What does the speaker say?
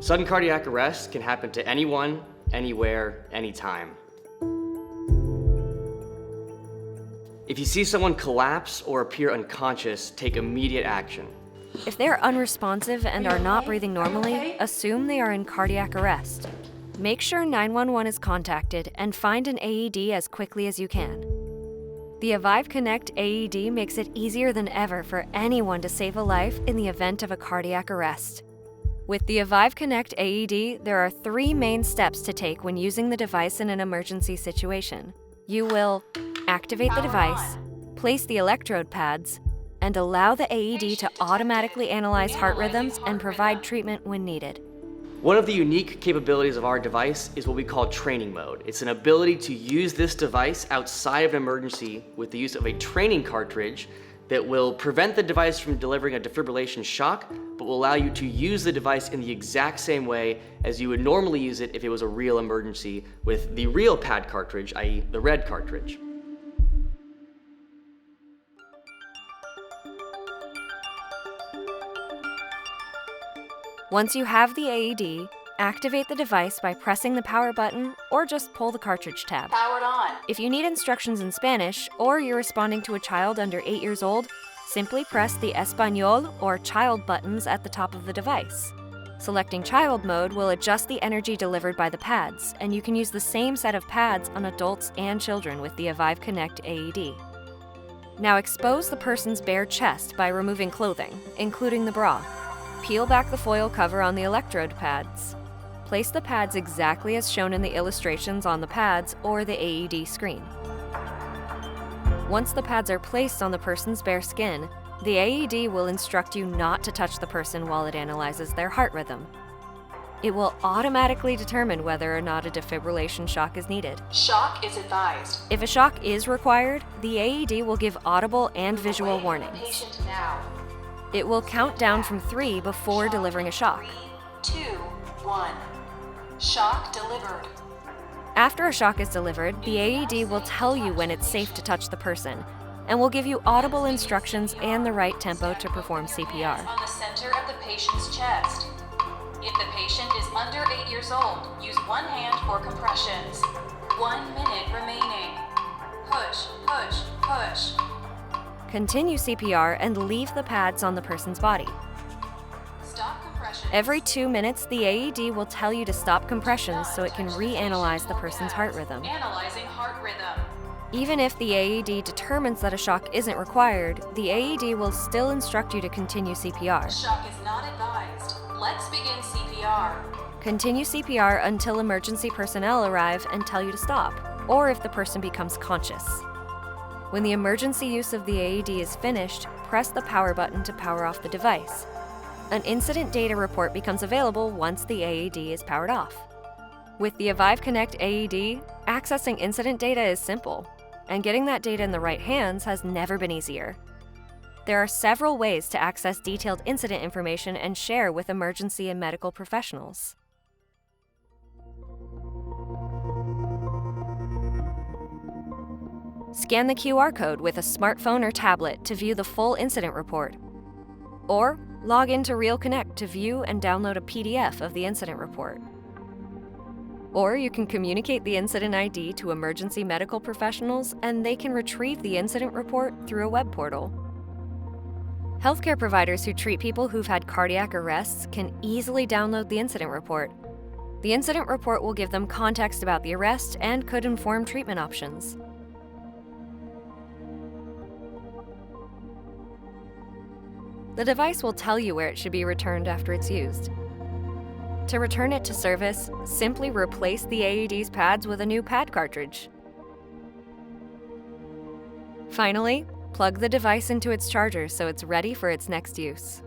Sudden cardiac arrest can happen to anyone, anywhere, anytime. If you see someone collapse or appear unconscious, take immediate action. If they're unresponsive and are not breathing normally, assume they are in cardiac arrest. Make sure 911 is contacted and find an AED as quickly as you can. The Avive Connect AED makes it easier than ever for anyone to save a life in the event of a cardiac arrest. With the Avive Connect AED, there are 3 main steps to take when using the device in an emergency situation. You will activate the device, place the electrode pads, and allow the AED to automatically analyze heart rhythms and provide treatment when needed. One of the unique capabilities of our device is what we call training mode. It's an ability to use this device outside of an emergency with the use of a training cartridge that will prevent the device from delivering a defibrillation shock, but will allow you to use the device in the exact same way as you would normally use it if it was a real emergency with the real pad cartridge, i.e. the red cartridge. Once you have the AED, activate the device by pressing the power button or just pull the cartridge tab. Powered on. If you need instructions in Spanish or you're responding to a child under 8 years old, simply press the Español or child buttons at the top of the device. Selecting child mode will adjust the energy delivered by the pads, and you can use the same set of pads on adults and children with the Avive Connect AED. Now expose the person's bare chest by removing clothing, including the bra. Peel back the foil cover on the electrode pads. Place the pads exactly as shown in the illustrations on the pads or the AED screen. Once the pads are placed on the person's bare skin, the AED will instruct you not to touch the person while it analyzes their heart rhythm. It will automatically determine whether or not a defibrillation shock is needed. Shock is advised. If a shock is required, the AED will give audible and visual warnings. Patient now. It will count down from 3 before delivering a shock. 3, 2, 1. Shock delivered. After a shock is delivered, the AED will tell you when it's safe to touch the person, and will give you audible instructions and the right tempo to perform CPR. On the center of the patient's chest. If the patient is under 8 years old, use one hand for compressions. 1 minute remaining. Push, push, push. Continue CPR and leave the pads on the person's body. Stop compressions. Every 2 minutes, the AED will tell you to stop compressions so it can reanalyze the person's heart rhythm. Analyzing heart rhythm. Even if the AED determines that a shock isn't required, the AED will still instruct you to continue CPR. Shock is not advised. Let's begin CPR. Continue CPR until emergency personnel arrive and tell you to stop, or if the person becomes conscious. When the emergency use of the AED is finished, press the power button to power off the device. An incident data report becomes available once the AED is powered off. With the Avive Connect AED, accessing incident data is simple, and getting that data in the right hands has never been easier. There are several ways to access detailed incident information and share with emergency and medical professionals. Scan the QR code with a smartphone or tablet to view the full incident report. Or log into RealConnect to view and download a PDF of the incident report. Or you can communicate the incident ID to emergency medical professionals and they can retrieve the incident report through a web portal. Healthcare providers who treat people who've had cardiac arrests can easily download the incident report. The incident report will give them context about the arrest and could inform treatment options. The device will tell you where it should be returned after it's used. To return it to service, simply replace the AED's pads with a new pad cartridge. Finally, plug the device into its charger so it's ready for its next use.